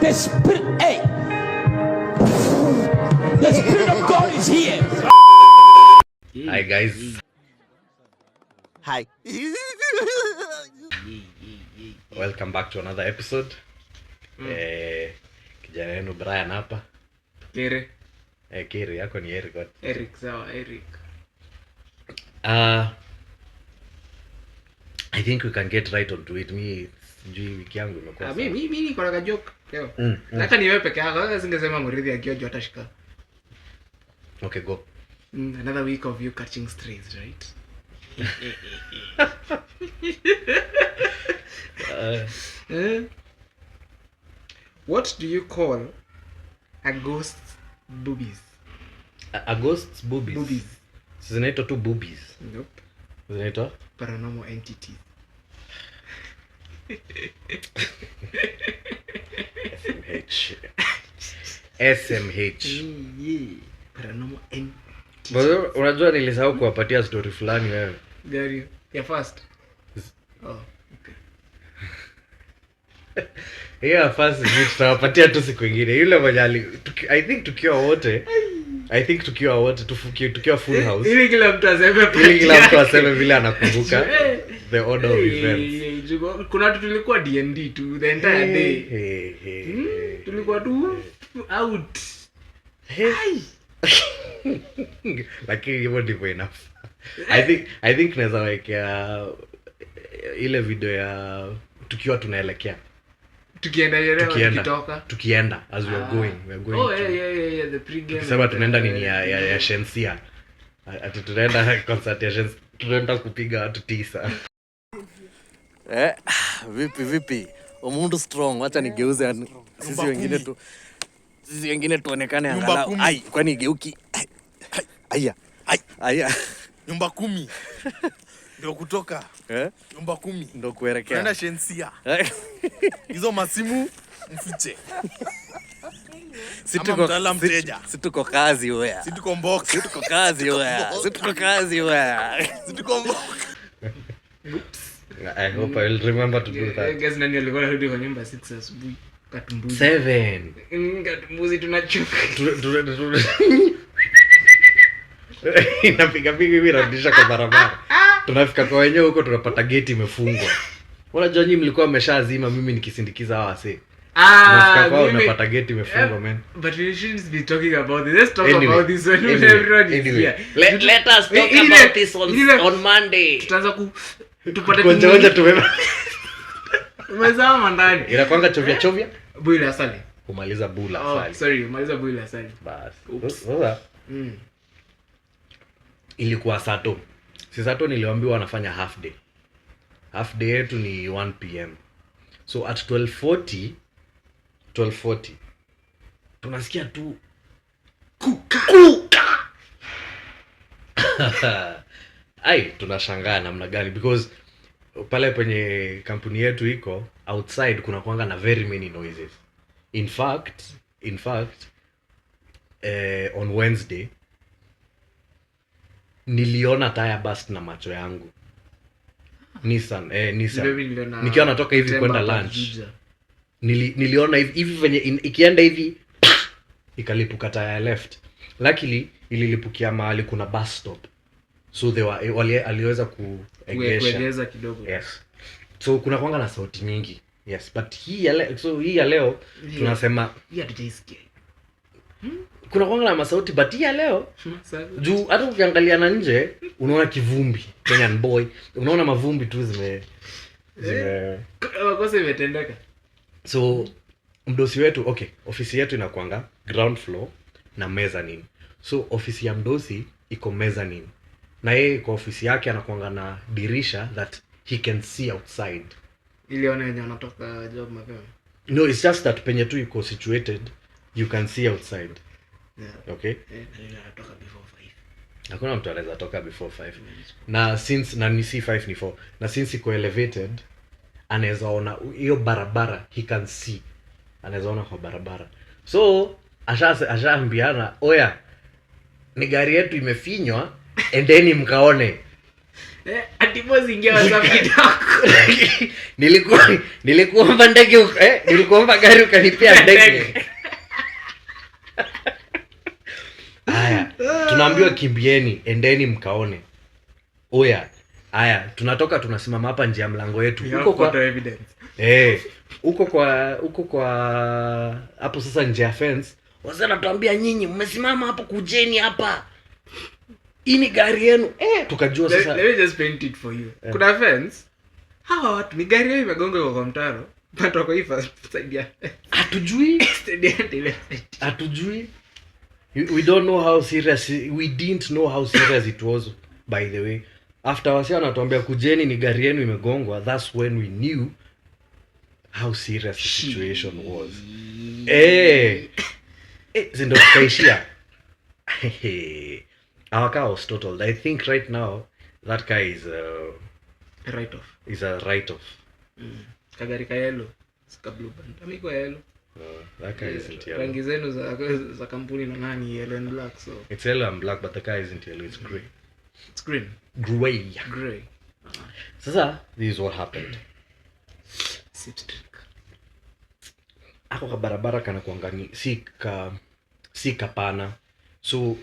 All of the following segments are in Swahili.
The spirit, hey, the spirit of God is here. Hi guys. Hi. Welcome back to another episode. Kijana wenu Brian hapa. Kere. Kere yako ni Eric. Eric, sawa Eric. I think we can get right onto it. Sijui wiki yangu imekuwa. Mimi niko na joke leo. Hata ni wewe peke yako, sasa singesema Murithi akiojo atashika. Okay, go. Another week of you catching strays, right? What do you call a ghost's boobies? A ghost's boobies. Boobies. Zinaitwa tu boobies. Nope. Zinaitwa Paranormal entities. SMH. Yeah. Paranormal entities. Bado unajua nilisahau kuwapatia story fulani wewe. Gari ya first. Oh, okay. Yeah, first ni tutawapatia tu siku nyingine. Yule mwenye I think tukiwa wote tukiwa full house. Ili kila mtu aseme vile anakumbuka the order of events. Kuna watu tulikuwa D&D tu the entire day. Tulikuwa tu out. Lakini hivyo ndivyo enough. I think naweza wekea ile video ya tukiwa tunaelekea. Tukienda as we are going. We are going. Oh yeah, the pre-game. Sasa tunaenda nini ya Shensia. Ati tunaenda concert ya Shensia. Tunaenda kupiga watu 9. Vipi? Omundu strong, acha nigeuze sisi wengine tuonekane angalau. Ai, kwani geuki. Aya. Nyumba 10. Ndio kutoka. Nyumba 10. Ndio kuelekea. Tunaenda Shensia. Hizo masimu mfiche. Situko kazi wewe. Situko mboka. Situko kazi wewe. I hope I will remember to do that. Guys, nani alikuwa anarudi kwa nyumba 6 asubuhi? Katumbuzi. 7. Katumbuzi tunachoka. Inapiga hivi rudisha kwa barabara. Tunafika kwa wenyewe huko tunapata gate imefungwa. Unajua nyinyi mlikuwa mmeshazima, mimi nikisindikiza hawa wase. Tunafika kwa unapata gate imefungwa man. But we shouldn't be talking about this. Let's talk about this when everyone is here. Let us talk about this on Monday. Tutaanza tupate konja tumema. Umezama ndani. Inakwanga chovya. Buila asali. Kumaliza bula asali. Oh, sorry, umaliza buila asali. Bas. Sasa. Ilikuwa Sato. Si Sato niliambiwa wanafanya half day. Half day yetu ni 1 PM. So at 12:40 tunasikia tu kuka. Ai, tunashangaa namna gani because pale penye kampuni yetu iko outside kuna kuanga na very many noises. In fact on Wednesday niliona tire burst na macho yangu. Nissan. Nikiwa natoka hivi kwenda lunch. Niliona hivi venye ikienda hivi ikalipuka tire ya left. Luckily ililipukia mahali kuna bus stop. So aliweza kuegeza kidogo. Yes. So kuna kwanga na sauti nyingi. Yes, but hii ya leo tunasema hii hatujaisikia. Kuna kwanga na masauti but hii ya leo juu hata ukiangalia na nje unaona kivumbi. Kenyan boy unaona mavumbi tu zime kosa imetendeka. So mdosi wetu ofisi yetu inakuanga ground floor na mezzanine. So ofisi ya mdosi iko mezzanine. Na yeye kwa ofisi yake anakuanga na dirisha that he can see outside. Ili aone anatoka job mapema. No, it's just that penye tu iko situated you can see outside. Yeah. Okay? Anatoka before 5. Hakuna mtu anaweza toka before 5. Na since ni C5 ni 4. Na since iko elevated anaweza ona hiyo barabara, he can see. Anaweza ona kwa barabara. So ashaambiana, "Oya, ni gari yetu imefinywa, endeni mkaone." Ati boss ingia WhatsApp kidogo. Nilikuomba ndege nilikuomba gari ukanipea ndege. Haya, tunaambiwa kimbieni, endeni mkaone. Oya, haya, tunatoka tunasimama hapa nje ya mlango yetu. Huko kwa evidence. Huko kwa hapo sasa nje ya fence. Wazee anatuambia nyinyi mmesimama hapo, kujeni hapa. Hii ni gari yenu. Tukajua sasa. Let me just paint it for you. Kuna fence. Hawa watu ni gari yao imegonga kwa mtaro. Pato kwa hifa saidia. Hatujui. We don't know how serious, we didn't know how serious it was, by the way. After wasi anatuambia kujeni ni gari yenu imegongwa, that's when we knew how serious the situation was. Zindo tukaishia. Our car was totaled. I think right now that guy is a write-off. Is a write-off. Kagari ka yellow, ska blue band. Amiko yellow. That guy isn't yellow. Rangi zenu za kampuni na nani, yellow and black, so. It's yellow and black, but the car isn't yellow, it's grey. It's green. Grey. Sasa, this is what happened. Ako ka barabara kana kuangani, si kapana. So,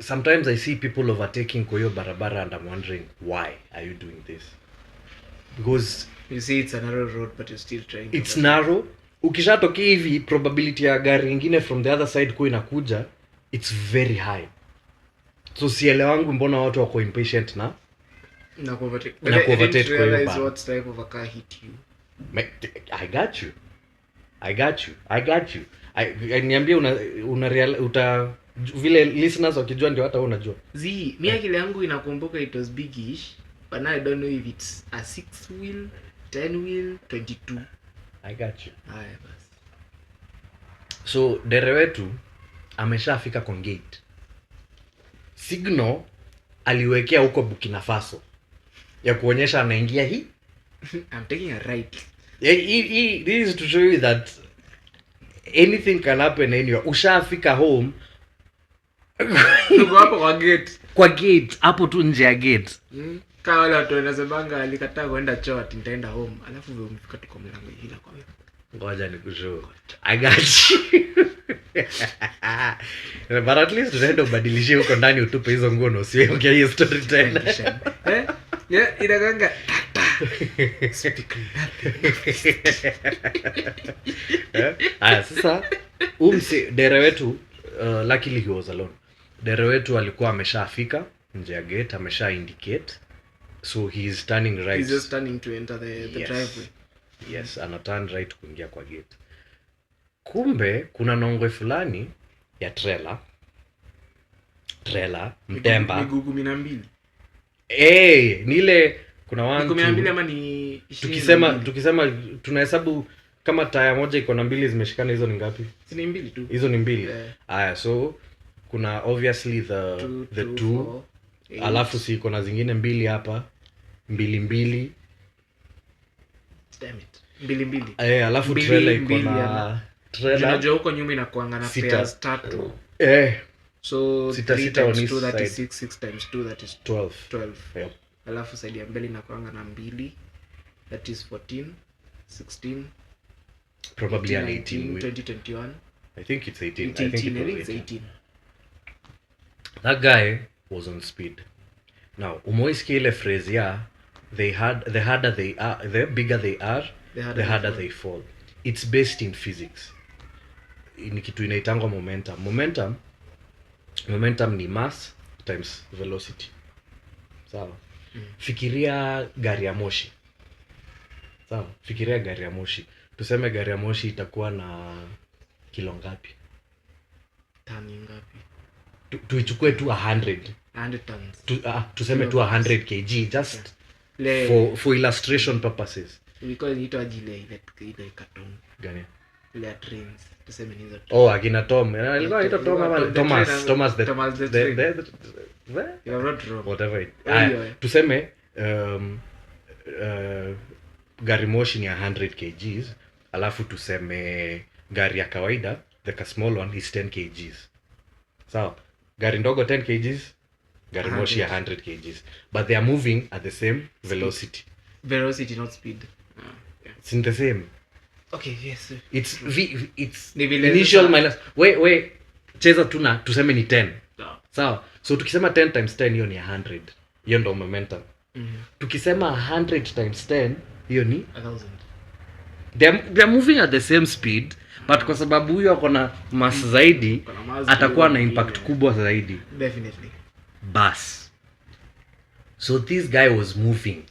sometimes I see people overtaking kwa hiyo barabara and I'm wondering, why are you doing this? Because you see it's a narrow road, but you're still trying. It's narrow. Ukishatoka hivi, probability ya gari ingine from the other side kwa inakuja, it's very high. So sielewangu mbona watu wako impatient na kuovertake kwa hiyo bar. What type of a car hit you? I got you. Niambie vile listeners wakijua ndio hata unajua. Mimi akili yangu inakumbuka it was biggish, but now I don't know if it's a 6 wheel, 10 wheel, 22. I got you. Haya basi. So dereva wetu ameshafika kwa gate. Signal aliwekea huko Burkina Faso ya kuonyesha anaingia hii. I'm taking a right. This is to show you that anything can happen anywhere. Ushafika home. Uko hapo kwa gate. Kwa gate, hapo tu nje ya gate. Kama wale watu wanasema alikataa kwenda choo ati nitaenda home. Alafu wewe umefika tu kwa mlango hila kwa wewe. Ngoja nikushow. I got you. But at least unaenda ubadilishie huko ndani utupe hizo nguo na usiongea hiyo story tena. Inaganga sasa dere wetu luckily he was alone. Dere wetu alikuwa ameshafika nje ya gate, amesha indicate, so he is turning right. He's just turning to enter the driveway. Yes, ana turn right kuingia kwa gate. Kumbe kuna nongwe fulani ya trailer mtemba miguu 12. Nile kuna 1 12 ama ni 20. Tukisema tunahesabu kama taya moja iko na mbili zimeshikana, hizo ni ngapi? Si ni mbili tu. Hizo ni mbili. So kuna obviously the two, alafu si iko na zingine mbili hapa, mbili. Damn it. Mbili. Alafu trailer iko na trailer. Unajua huko nyuma inakuanga na pairs 3. So 3 times 2 that is 6, 6 times 2 that is 12. Yep. Alafu side ya mbele inakuanga na 2, that is 14, 16, probably 18, an 18 2021. I think it's 18. I think it's 18. That guy was on speed. Now, umoisikia ile phrase ya the harder they are, the bigger they are, the harder they fall. It's based in physics. Ni kitu inaitangwa momentum. Momentum ni mass times velocity. Sawa. Fikiria gari ya moshi. Sawa. Fikiria gari ya moshi. Tuseme gari ya moshi itakuwa na kilo ngapi? Tani ngapi? Tuichukue tu 100 tons. Tuseme tu 100 kg just for illustration purposes. Because it ajile ile carton gani? Ile trains. Tuseme ni hizo. Akina Tom. Alikuwa anaitwa Tom ama Thomas the you're not wrong. Whatever. Tuseme gari moshi ni 100 kgs, alafu tuseme gari ya kawaida, the small one is 10 kgs. Sawa. Gari ndogo 10 kgs, gari moshi ya 100 kgs, but they are moving at the same velocity. Velocity, not speed. It's in the same. Okay, yes. It's Ni vile initial sasa- minus we cheza tu na tuseme ni 10. Sawa. Sawa, so tukisema 10 times 10 hiyo ni 100, hiyo ndo momentum. Tukisema 100 times 10 hiyo ni 1,000. they're moving at the same speed, but kwa sababu huyo ako na mass zaidi Kuna mass atakuwa na kidogo impact nyingine. kubwa zaidi. Definitely. Bas, so this guy was moving,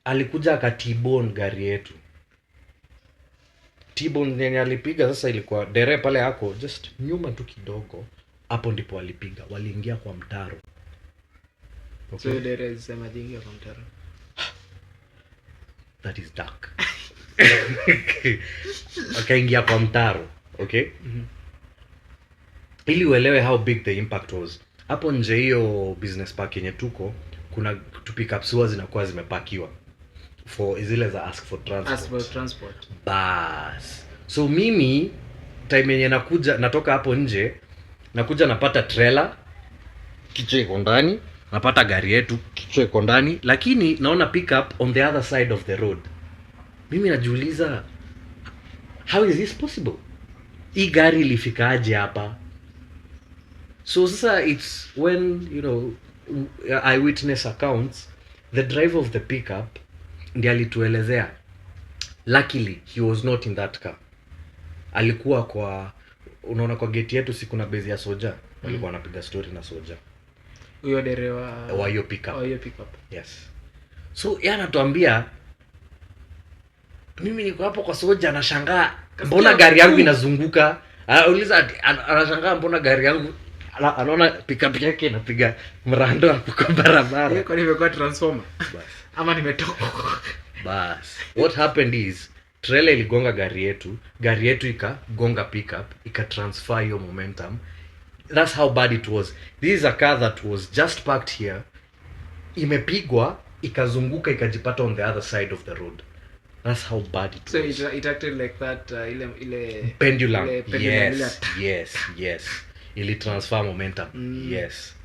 alikuja akatibon gari yetu. T-bone yenye alipiga sasa ilikuwa dere pale hako just nyuma tu kidogo, hapo ndipo walipiga, waliingia kwa mtaro. Okay. So there is sema jingi ya mtaro. That is dark. Wakaingia kwa mtaro, okay? Ili uelewe how big the impact was. Hapo nje hiyo business park yenye tuko, kuna tu pickups huwa zinakuwa zimepakiwa for zile za ask for transport. As for transport. Bas. So mimi time yenye natoka hapo nje, nakuja napata trailer kichwa iko ndani, napata gari yetu kichwa iko ndani, lakini naona pickup on the other side of the road. Mimi najiuliza, how is this possible? Hii gari ilifikaje hapa? So sasa it's when, you know, eyewitness accounts, the driver of the pickup ndiye alituelezea. Luckily he was not in that car. Alikuwa kwa, unaona kwa gate yetu si kuna base ya soja, walikuwa wanapiga story na soja Huyo dereva wa hiyo pickup. Oh, hiyo pickup. Yes. So yeye anatuambia, mimi niko hapo kwa soja, anashangaa mbona gari yangu inazunguka. Anauliza, anashangaa mbona gari yangu, anaona pickup yake inapiga mrando hapo kwa barabara. Kwa nimekuwa transformer. Bas. Ama nimetoka. Bas. What happened is trailer iligonga gari yetu ikagonga pickup, ikatransfer hiyo momentum. That's how bad it was. This is a car that was just parked here, imepigwa, ikazunguka, ikajipata on the other side of the road. That's how bad it So was. it acted like that ile Pendulum. ile pendulum Yes. Ili transfer momentum. Yes.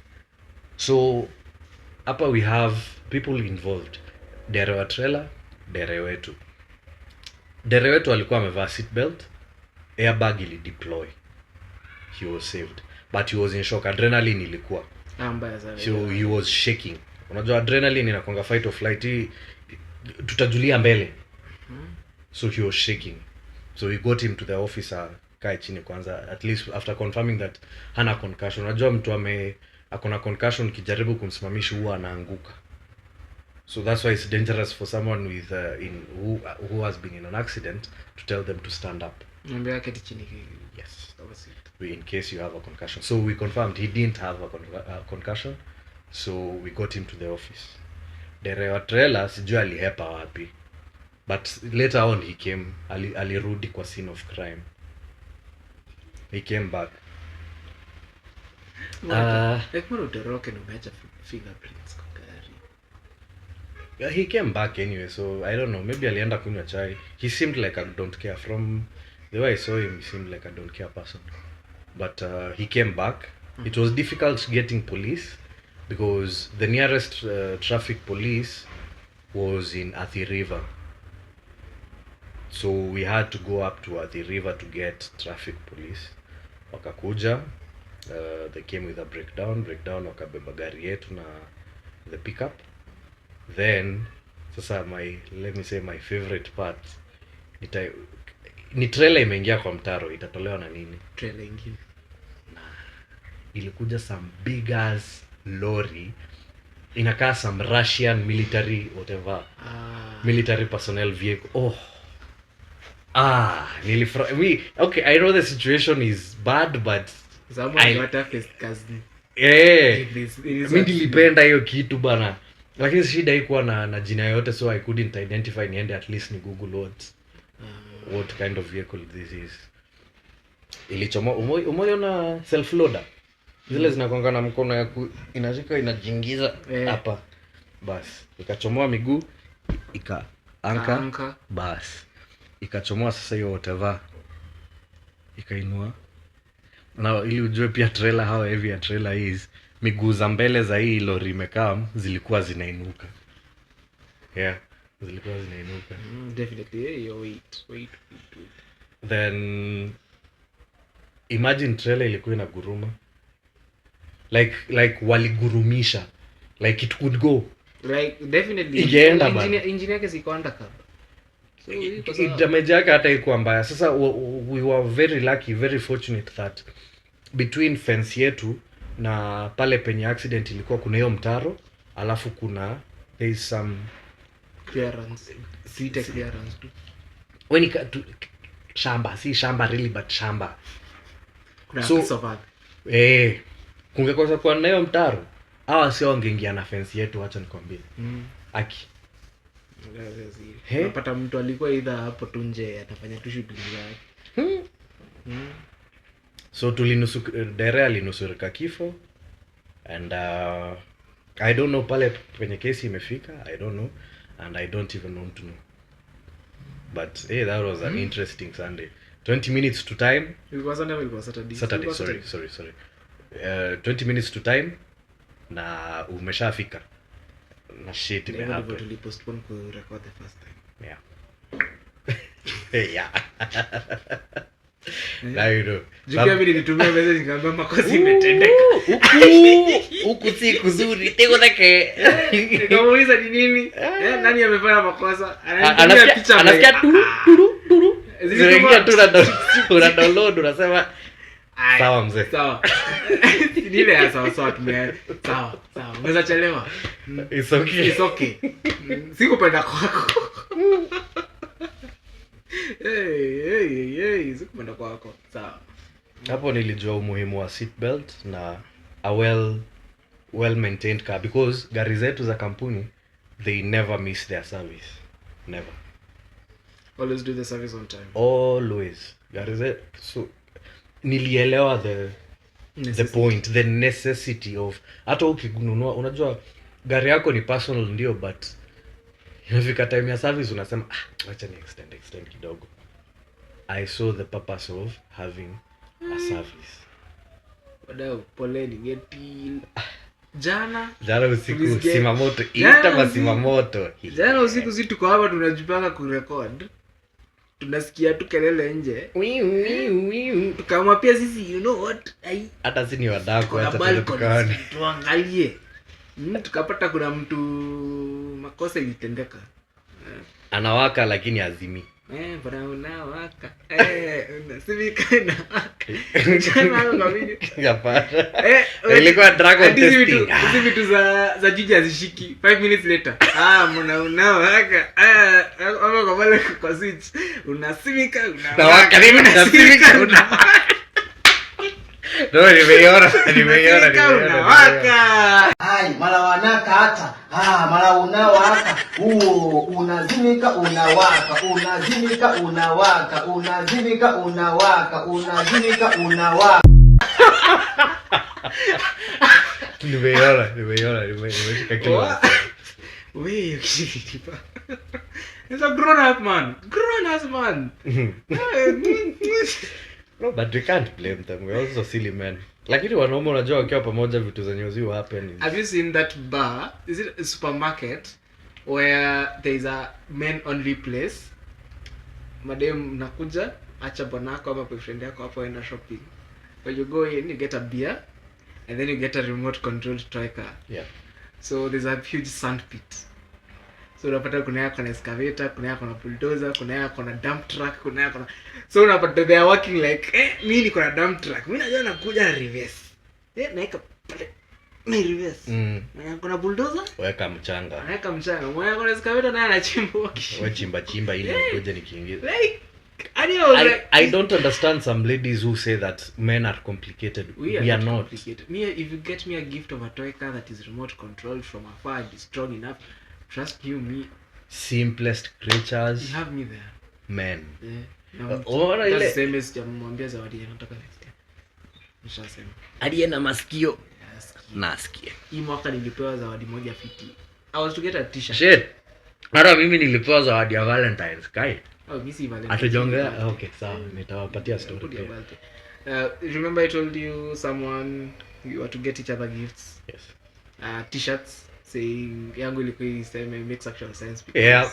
So hapa we have people involved. Dereva wa trailer, dereva wetu. Dereva wetu alikuwa amevaa seatbelt, airbag ili deploy. He was saved, but he was in shock. Adrenaline ilikuwa. mbaya sana. So he was shaking. Unajua adrenaline inakonga fight or flight, hii tutajulia mbele. So he was shaking. So we got him to the officer, kae chini kwanza, at least after confirming that hana concussion. Unajua mtu akona concussion, kijaribu kumsimamisha huwa anaanguka. So that's why it's dangerous for someone with who has been in an accident to tell them to stand up. Niambia keti chini. Yes. In case you have a concussion. So we confirmed he didn't have a concussion. So we got him to the office. Dereva trailer sijui alihepa wapi, but later on he came, alirudi kwa scene of crime. He came back. Like mbona utoroke na umeacha fingerprints kwa gari? He came back anyway, so I don't know, maybe alienda kunywa chai. He seemed like I don't care. From the way I saw him, he seemed like a don't care person. But he came back. It was difficult getting police because the nearest traffic police was in Athi River. So we had to go up to Athi River to get traffic police. Wakakuja, they came with a breakdown, wakabeba gari yetu na the pickup. Then sasa let me say my favorite part, ni trailer imeingia kwa mtaro, itatolewa na nini? Trailer ingine. Ilikuja some big ass lorry, inakaa some Russian military whatever, military personnel vehicle. Okay, I know the situation is bad, but Someone got a first cousin. Mimi nilipenda hiyo kitu bana, lakini shida haikuwa na jina yote, so I couldn't identify. Niende at least ni Google what kind of vehicle this is. Ilichoma umoiona self loader zile zinakonga na mkono ya inashika inajiingiza hapa. Bas ikachomoa miguu, ikaanka, bas ikachomoa sasa hiyo whatever, ikainua. Na ili ujue pia trailer how heavy a trailer is, miguu za mbele za hii lori imekaa zilikuwa zinainuka. Yeah, zilikuwa zinainuka. Definitely. Hey, wait. Then imagine trailer ilikuwa inaguruma. Like waligurumisha. Like it could go. Like definitely engine yake ziko undercover. So damage yake hata ikuwa mbaya. Sasa we were very lucky, very fortunate that between fence yetu na pale penye accident ilikuwa kuna hiyo mtaro, alafu kuna there is some clearance, clearance too. When shamba, si shamba really but shamba. Kuna so piece of earth. Kungekosa kwa na hiyo mtaro, hawa sio wangeingia na fence yetu, acha nikwambie. Aki unapata mtu alikuwa either hapo tu nje atafanya tu shughuli zake. So dere alinusurika kifo, and I don't know pale penye kesi imefika, I don't know, and I don't even want to know. But that was an interesting Sunday. 20 minutes to time. Ilikuwa Sunday, ilikuwa Saturday. Sorry. 20 minutes to time na umeshafika. Na shit imehappen. Tuli postpone ku record the first time. Yeah. Now you know. Jukia vile nitumia message nikamwambia makosa imetendeka. Huku si kuzuri. Tego dake. Nikamuuliza ni nini? Nani amefanya makosa? Ananitumia picha. Anasikia turu. Zinaingia tu na download unasema sawa mzee. Sawa. Nile ya sawa tumia. Sawa. Unaweza chelewa. It's okay. Sikupenda kwako. Sikupenda kwako. Sawa. Hapo nilijua umuhimu wa seat belt na a well maintained car, because gari zetu za kampuni they never miss their service. Never. Always do the service on time. Always. Gari zetu, so nilielewa the point, the necessity of hata ukinunua, unajua gari yako ni personal ndio, but inafika time ya service unasema acha ni extend kidogo. I saw the purpose of having a service. Wadau, poleni geti jana usiku simamoto ita masimamoto. Jana usiku sisi tuko hapa tunajipanga kurecord. Tunasikia tu kelele nje. Tukaamua pia sisi, you know what? Hata si ni wadako, hata tukaone. Tuangalie. Tukapata kuna mtu makosa ilitendeka. Anawaka lakini azimi. Bwana unawaka. Unasimika na waka. Jana ngabidi. Yapata. Ilikuwa dragon testing. Hizi vitu za jiji azishiki. 5 minutes later. Mbona unawaka. Ama kwa pale kwa switch. Unasimika unawaka. Unasimika unawaka. No, nimeiona. Unawaka. Mara wanaka hata. Mara unawaka. Unazimika unawaka. Unazimika unawaka. Unazimika unawaka. Unazimika unawaka. Nimeshika kila. Wait, it's a grown-up man. Grown-ass man. No, but we can't blame them. We're also silly men. Lakini wanaume unajua wakiwa pamoja vitu zenye uzi happen. Have you seen that bar? Is it a supermarket where there is a men only place? Madam nakuja, acha bwanako ama boyfriend yako hapo enda shopping. When you go in, you get a beer and then you get a remote controlled toy car. Yeah. So there's a huge sand pit. So unapata kuna yako na excavator, kuna yako na bulldozer, kuna yako na dump truck, kuna yako na... So unapata they are working like, mimi niko na dump truck. Mimi najua nakuja reverse. Naika pale. Ni reverse. Na kuna bulldozer? Weka mchanga. Weka mchanga. Mwana kuna excavator na anachimba. Wewe chimba ili kuja nikiingiza. Like I don't understand some ladies who say that men are complicated. We are not complicated. If you get me a gift of a toy car that is remote controlled from afar and is strong enough, trust you me, simplest creatures. You have me there. Men. That's same as jamwambia zawadi nataka next year. Nishasema. Hadi na masikio. Nasikia. Hii mwaka nilipewa zawadi moja fiti. I was to get a t-shirt. Shit. Hata mimi nilipewa zawadi ya Valentine's kai. Mimi si Valentine's. Atajonga. Okay, sawa. Nitawapatia story. Remember I told you someone you were to get each other gifts. Yes. T-shirts saying yangu ilikuwa iseme makes actual sense because Yeah.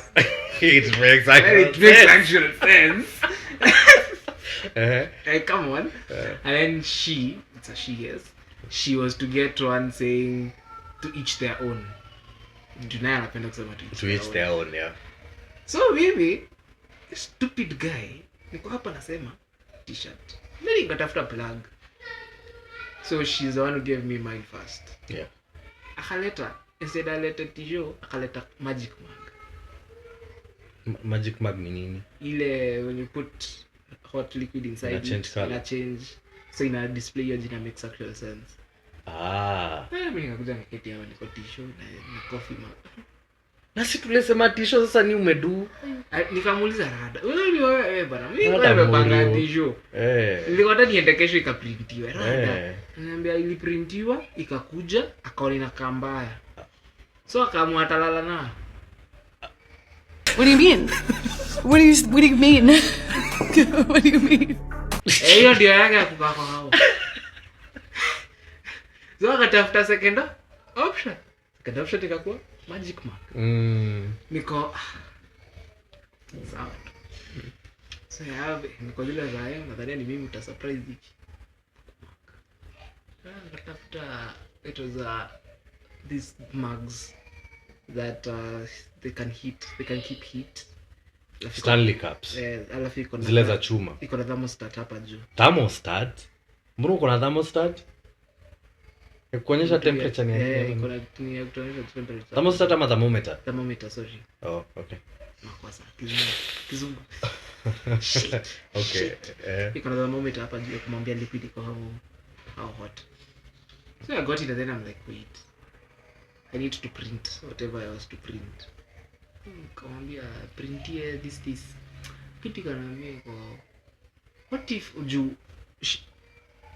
It makes it makes actual sense. Come on. And then it's a she, yes. She was to get one saying to each their own. Dunaya anapenda kusema To each their own, yeah. So mimi stupid guy niko hapa nasema t-shirt. Mimi nikatafuta plug. So she's the one who gave me mine first. Yeah. Akaleta instead aleta t-shirt akaleta magic mug. Magic mug ni nini? Ile when you put hot liquid inside ina change so ina display your jina makes actual sense. Mimi nikakuja niketi hapo niko t-shirt na coffee mug. Na si tulisema t-shirt sasa ni umedu. Nikamuuliza rada. Wewe bana. Mimi nimepanga t-shirt. Nilikuwa ndani niende kesho ikaprintiwa rada. Ananiambia iliprintiwa ikakuja akaona inakaa mbaya. So akaamua atalala na. What do you mean? What do you mean? What do you mean? Hiyo ndio yake ya kukaa kwa hao. So akatafuta second option. Second option ikakuwa magic mug. Niko sawa. So niko zile za yeye nadhani ni mimi uta surprise hiki. Akatafuta it was these mugs that they can keep heat. Stanley Cups. Alafu iko na zile za chuma. Iko na thermostat hapa juu. Thermostat? Mbona uko na thermostat? Kuonyesha temperature ni iko na kuonyesha temperature. Thermostat ama thermometer? Thermometer, sorry. Oh, okay. Makosa. Kizungu. Okay. Iko na thermometer hapa juu kumwambia liquid iko how hot. So I got it and then I'm like, wait. I need to print whatever I was to print. Kamwambia printie this. Kitu kanambia iko what if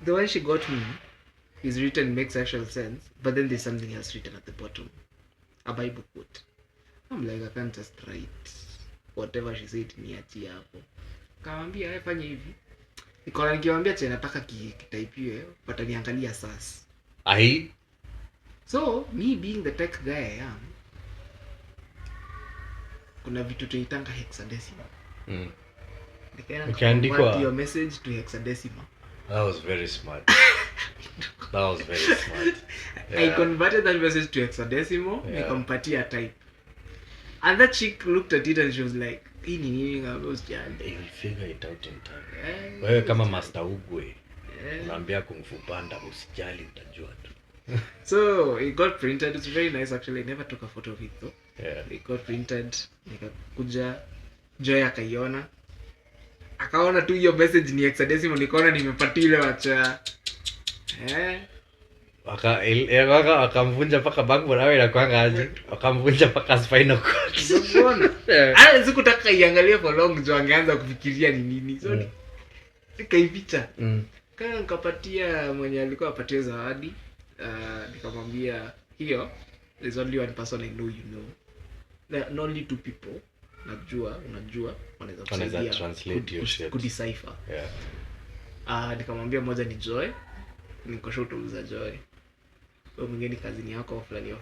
the one she got me is written makes actual sense, but then there's something else written at the bottom, a Bible quote. I'm like, I can't just write whatever she said niachie hapo. Kamwambia fanya hivi. Nikiwaambia che nataka kitaipiwe wataniangalia sasa. So me being the tech guy I am, kuna vitu tunaitanga hexadecimal. Nikaandika your message to hexadecimal. That was very smart. Yeah. I converted that message to hexadecimal, nikampatia type. And that chick looked at it and she was like, hii ni nini kama usijali. They will figure it out in time. Wewe kama Master Ugwe, unaambia Kung Fu Panda usijali utajua tu. So it got printed. It's very nice actually. I never took a photo of it though. Yeah. It got printed. Nikakuja Joy akaiona. Akaona tu hiyo message ni hexadecimal, nikaona nimepatia ile wacha. Akamvunja paka bangu nawe inakuanga aje. Akamvunja paka spinal cord. Unaona? Sikutaka iangalie for long jo angeanza kufikiria ni nini. So nikaipicha. Kana nikapatia mwenye alikuwa apatie zawadi. Nikamwambia hiyo there's only one person I know, you know. There are only two people unajua wanaweza translate your shit, kudecipher. Nikamwambia moja ni Joy, nikosho tuuza Joy. Wewe mwingine kazini yako fulani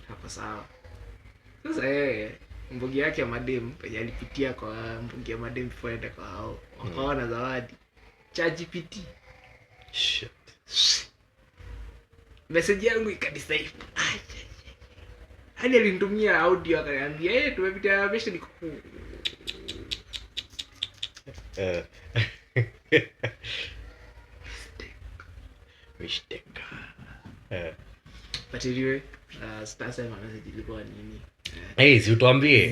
hapa sawa. Sasa mbogi yake ya madem penye alipitia kwa mbogi ya madem before aende kwa hao wakaona zawadi ChatGPT. Shit. Message yangu ikadecipher. Hadi alinitumia audio akaniambia tumepitia message niko mistake. But anyway, sasa message ilikuwa nini? Si utuambie.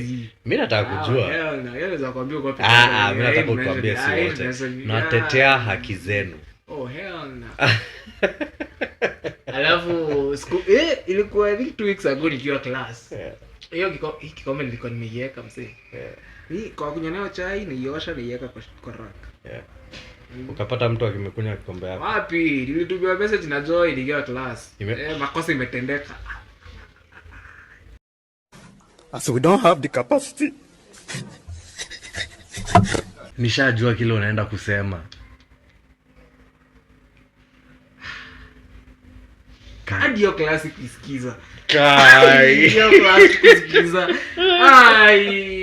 Mimi nataka kujua. Naweza kuambia kwa pia. Mimi nataka kutuambia si wote. Natetea haki zenu. Oh hell no. Alafu ilikuwa I think 2 weeks ago nikiwa class. Hiyo kikombe nilikuwa nimeiweka msee. Mimi kwa kunywa nayo chai niosha niweka kwa rack. Ukapata mtu akimekunya kikombe yako. Wapi? Nilitumiwa message na Joy nikiwa class. Makosa imetendeka. So we don't have the capacity. Nishajua kile unaenda kusema. hadi hiyo class kusikiza Kai. hiyo class kusikiza ai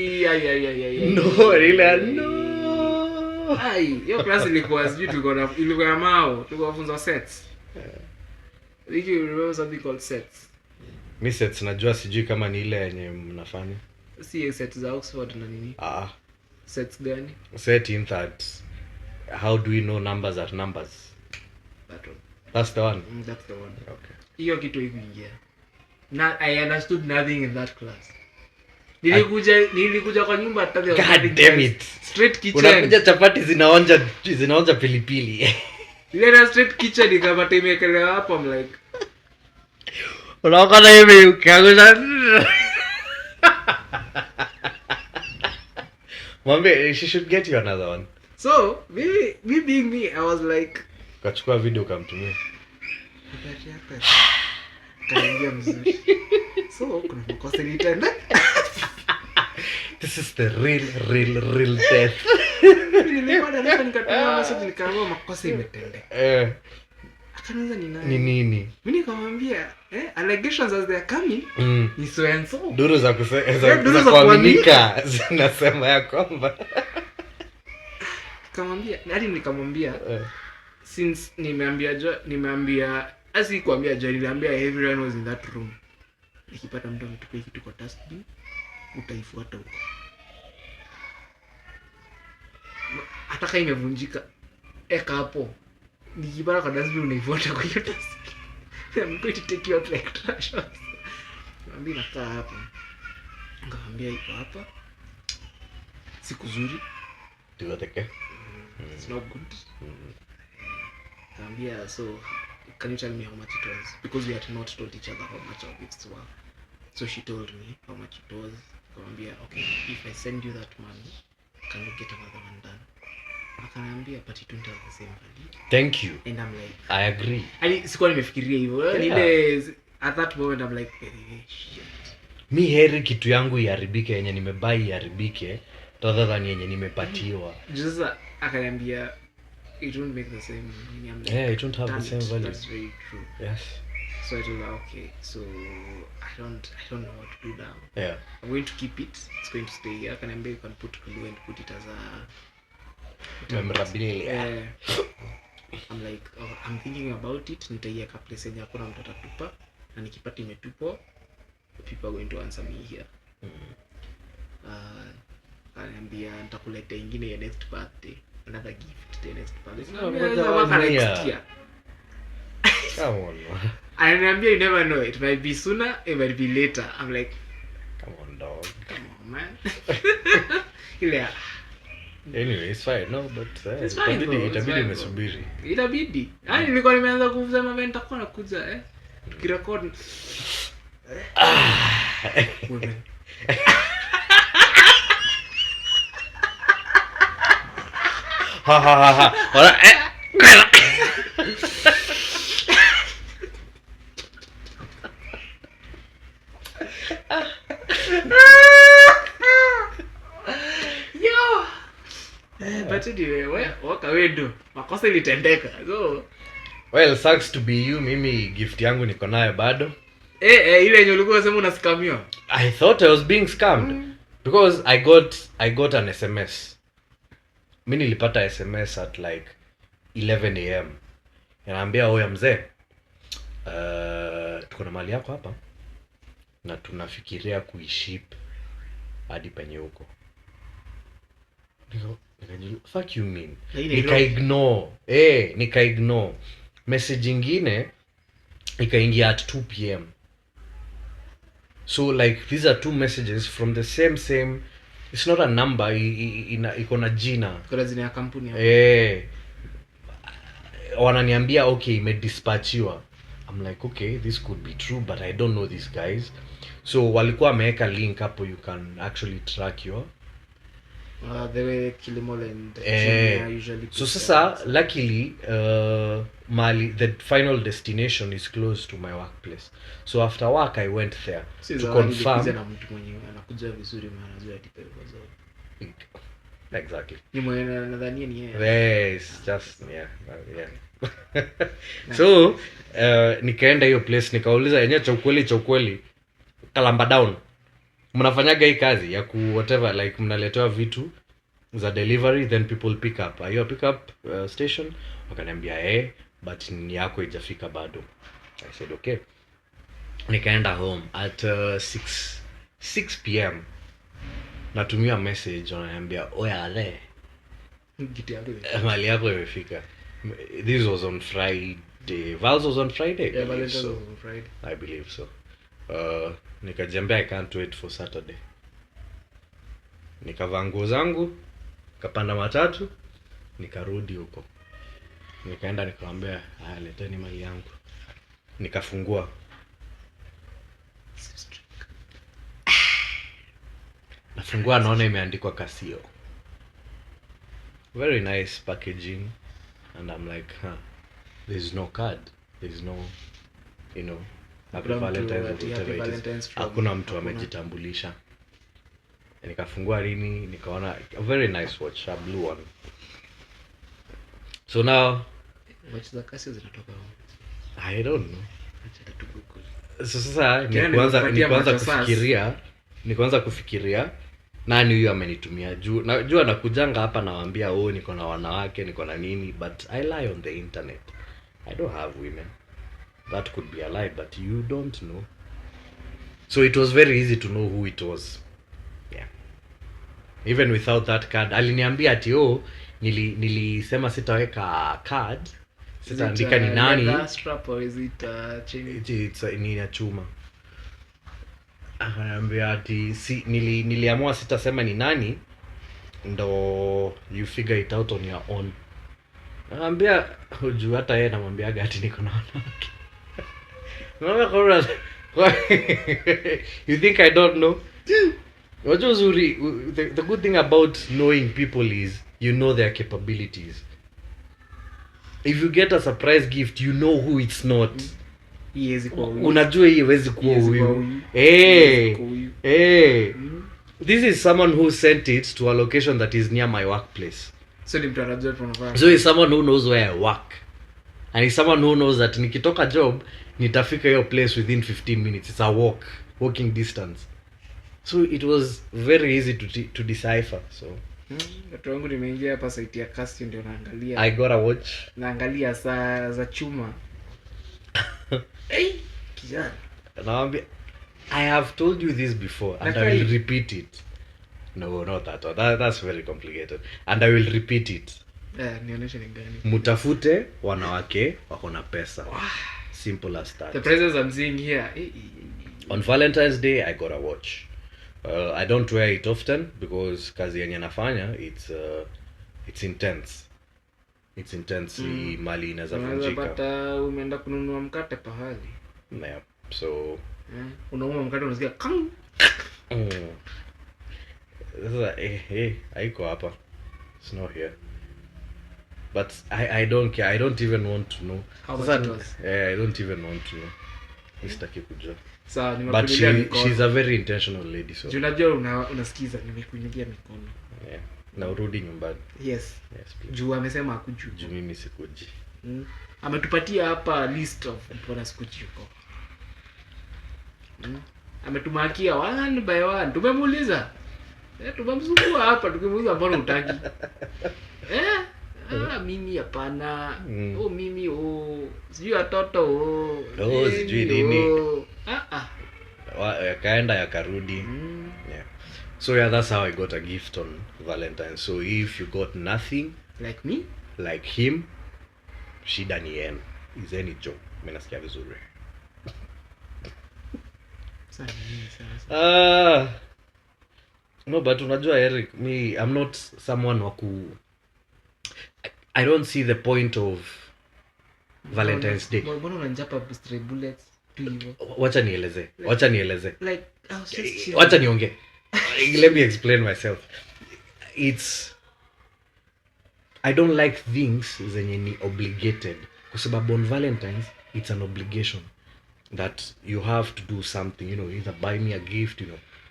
No, really no. hiyo class ilikuwa sijui ilikuwa ya mao tulikuwa funza sets. Did you remember something called sets? Mi sets najua sijui kama ni ile yenye mnafanya. Si sets za Oxford na nini? Sets gani? Set in that. How do we know numbers at numbers? That one. That's the one. That's the one. Okay. Hiyo kitu ikuingia. I understood nothing in that class. Nilikuja kwa nyumba hata God damn it. Straight kitchen. Unakuja chapati zinaonja pilipili. Ile na straight kitchen ikapata imekelewa hapo, I'm like unaona hivi ukianguza. Mwambie she should get you another one. So, me being me, I was like Kachukua video kamtumia. kaingia mzuri. So, kuna makosa nitenda. This is the real death. Nilipanda hapa nikatoa message nikaambiwa makosa imetendeka. Akaniuliza ni nani? Ni nini? Mimi nikamwambia, allegations as they are coming, ni so and so. Duru za kuaminika zinasema ya kwamba. Nikamwambia since nimeambia asi kuambia Joy, niliambia everyone was in that room. Nikipata mtu ametupa kitu kwa dustbin, utaifuata huko. Hata kama imevunjika, eka hapo. Nikipata kwa dustbin unaifuata kwa hiyo dustbin. I'm going to take you out like trash. Niambia nakaa hapa. Ngambia iko hapa. Siku nzuri. Tuwateke. It's not good. Ngambia, so can you tell me how much it was? Because we had not told each other how much of it was. So she told me how much it was. Ngambia, okay, if I send you that money, can you get another one done? Akaniambia, but it won't have the same value. Thank you. And I'm like, I agree. Yani sikuwa nimefikiria hivyo. Ile at that moment I'm like, shit. Mi heri kitu yangu iharibike yenye nimebai iharibike rather than yenye nimepatiwa. Just akaniambia it won't make the same. I'm like, it won't have the same value. That's very true. Yes. So I told her, okay, so I don't know what to do now. Yeah. I'm going to keep it. It's going to stay here. Akaniambia you can put glue and put it as a memorabilia. I'm like, I'm thinking about it. Nitaiweka place yenye hakuna mtu atatupa, na nikipata imetupwa, people are going to answer me here. Akaniambia nitakuletea ingine ya next birthday, another gift the next birthday. Next year. Come on. Ananiambia you never know, it might be sooner, it might be later. I'm like, come on dog. Come on man. Ile Anyway, it's fine. No, but it's fine. Itabidi umesubiri. Itabidi. Yaani nilikuwa nimeanza kusema mimi nitakuwa nakuja tukirecord. Women. Ha. Ora But anyway, waka wedo. Makosa ilitendeka. So, well, sucks to be you. Mimi gift yangu niko nayo bado. Ile yenye ulikuwa unasema unaskamiwa. I thought I was being scammed because I got an SMS. Mimi nilipata SMS at like 11 am. Yanaambia oya mzee, tuko na mali yako hapa na tunafikiria kuiship hadi penye huko. Fuck you mean? Nika ignore. Message ingine ikaingia at 2 pm. So like these are two messages from the same. It's not a number, iko na jina. Kuna jina ya kampuni hapo. Wananiambia okay, imedispatchiwa. I'm like okay, this could be true but I don't know these guys. So walikuwa wameweka link hapo, you can actually track your the way Kilimall and Jumia usually. So sasa luckily the final destination is close to my workplace. So after work I went there to confirm. Na mtu mwenye anakuja vizuri maana anajua atipe hizo. Exactly. Ni mwenye nadhani ni yeye. Yes, just yeah. So nikaenda hiyo place nikauliza yenyewe cha ukweli Kalamba down mnafanyaga hii kazi ya ku whatever like mnaletewa vitu za delivery then people pick up, are you a pick up station? Wakaniambia but ni yako haijafika bado. I said okay. Nikaenda home at 6 p.m. natumia message wananiambia oya mali yako imefika. This was on Friday. Vals was on Friday. Yeah, Valentine's was on Friday. I believe so. Nikajambia I can't wait for Saturday. Nikavaa nguo zangu, nikapanda matatu, nikarudi huko. Nikaenda nikamwambia, leteni mali yangu. Nikafungua. Nafungua naona imeandikwa Casio. Very nice packaging. And I'm like, there's no card. There's no, Happy Valentine's or whatever it is. Hakuna mtu amejitambulisha. Nikafungua rini, nikaona a very nice watch, a blue one. So now, watch za Casio zinatoka wapi? I don't know. Acha tu Google. So sasa nikaanza kufikiria nani huyu amenitumia juu anakujanga hapa nawaambia niko na wanawake niko na nini, but I lie on the internet. I don't have women. That could be a lie, but you don't know. So it was very easy to know who it was. Yeah. Even without that card, aliniambia ati nilisema sitaweka card. Sitaandika ni nani. Leather strap or is it chain? It's ni ya chuma. Ananiambia ati niliamua sitasema ni nani ndo you figure it out on your own. Ananiambia hujui hata yeye namwambiaga ati niko na wanawake. You think I don't know? Wajua uzuri, the good thing about knowing people is you know their capabilities. If you get a surprise gift, you know who it's not. Unajua hii haiwezi kuwa huyu. This is someone who sent it to a location that is near my workplace. So he's someone who knows where I work. And he's someone who knows that nikitoka job, nitafika your place within 15 minutes. It's a walking distance. So it was very easy to decipher. So watu wangu nimeingia hapa site ya Casio ndio naangalia. I got a watch. Naangalia saa za chuma. Kijana. Naambia I have told you this before and I will repeat it. No, not that one. That's very complicated. And I will repeat it. Nionyeshe ni gani. Mutafute wanawake wako na pesa. Simple as that. The prices I'm seeing here. On Valentine's Day I got a watch. I don't wear it often because kazi yenye nafanya it's intense. It's intense. Mali inaweza vunjika. Unapata umeenda kununua mkate pahali. Yeah. So unauma mkate unasikia kang. Sasa haiko hapa. It's not here. But I don't care. I don't even want to know. How much it was? I don't even want to know. Sitaki kujua. Sawa, but she's a very intentional lady, so unajua unasikiza nimekuingia mikono. Yeah. Na urudi nyumbani. Yes please. Juu amesema akuju. Juu mimi sikuji. Ametupatia hapa list of mbona sikuji huko. Ametumakia one by one. Tumemuuliza. Tumemzungua hapa tukimuuliza mbona hutaki. Mimi hapana. Mimi sijui watoto sijui nini. Yakaenda yakarudi. Yeah. So yeah, that's how I got a gift on Valentine's. So if you got nothing like me, like him, shida ni yenu. Is any joke. Mimi nasikia vizuri. No, but unajua Eric, I'm not someone I don't see the point of Valentine's Day. Mbona unanjapa stray bullets tu hivyo? Wacha nieleze. Like wacha niongee. Let me explain myself. I don't like things zenye ni obligated. Kwa sababu on Valentine's it's an obligation that you have to do something, either buy me a gift,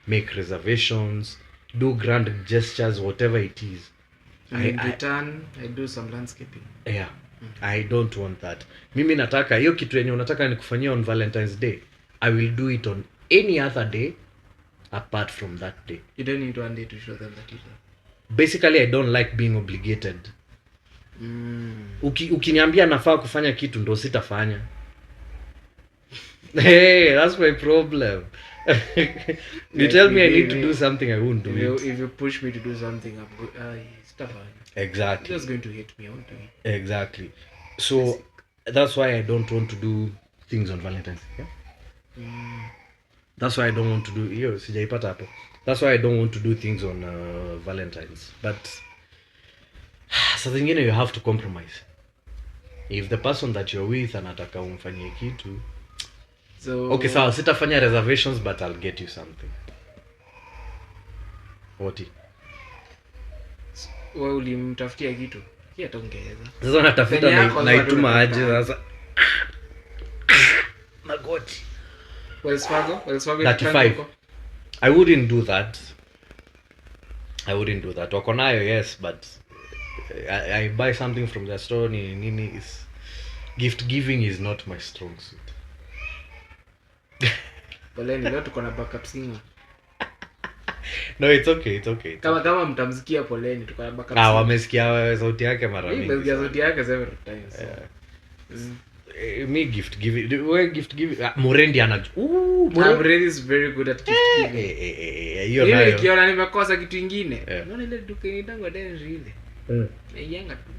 make reservations, do grand gestures, whatever it is. In return, I do some landscaping. Yeah. I don't want that. Mimi nataka hiyo kitu yenye unataka nikufanyia on Valentine's Day, I will do it on any other day apart from that day. You don't need one day to show them that you love. Basically I don't like being obligated. Ukiniambia nafaa kufanya kitu ndo sitafanya. Hey, that's my problem. You tell me I need to do something, I won't do it. If you push me to do something, I'm stuff. Exactly. You're just going to hate me. I won't do it. Exactly. So that's why I don't want to do things on Valentine's. Yeah? That's why I don't want to do hiyo sijaipata hapo. That's why I don't want to do things on Valentine's. But something you have to compromise. If the person that you're with anataka umfanyie kitu, So okay, sawa, sitafanya reservations but I'll get you something. What? wewe ulimtafutia kitu. Kia tongeza. Sasa natafuta na ituma aje sasa. Magoti. Wells Fargo 35. I wouldn't do that. Wako nayo, yes, but I buy something from the store nini is gift giving is not my strong suit. Poleni leo tuko na backup singer. No, it's okay. Kama mtamsikia poleni tuko na backup. Wamesikia sauti yake mara mingi. Nimesikia sauti yake several times. Me gift giving. Morendi anajua. Morendi is very good at gift giving. Hiyo nayo. Mimi nikiona nimekosa kitu kingine. Unaona ile duka inaitwa Denji ile. Naianga tu.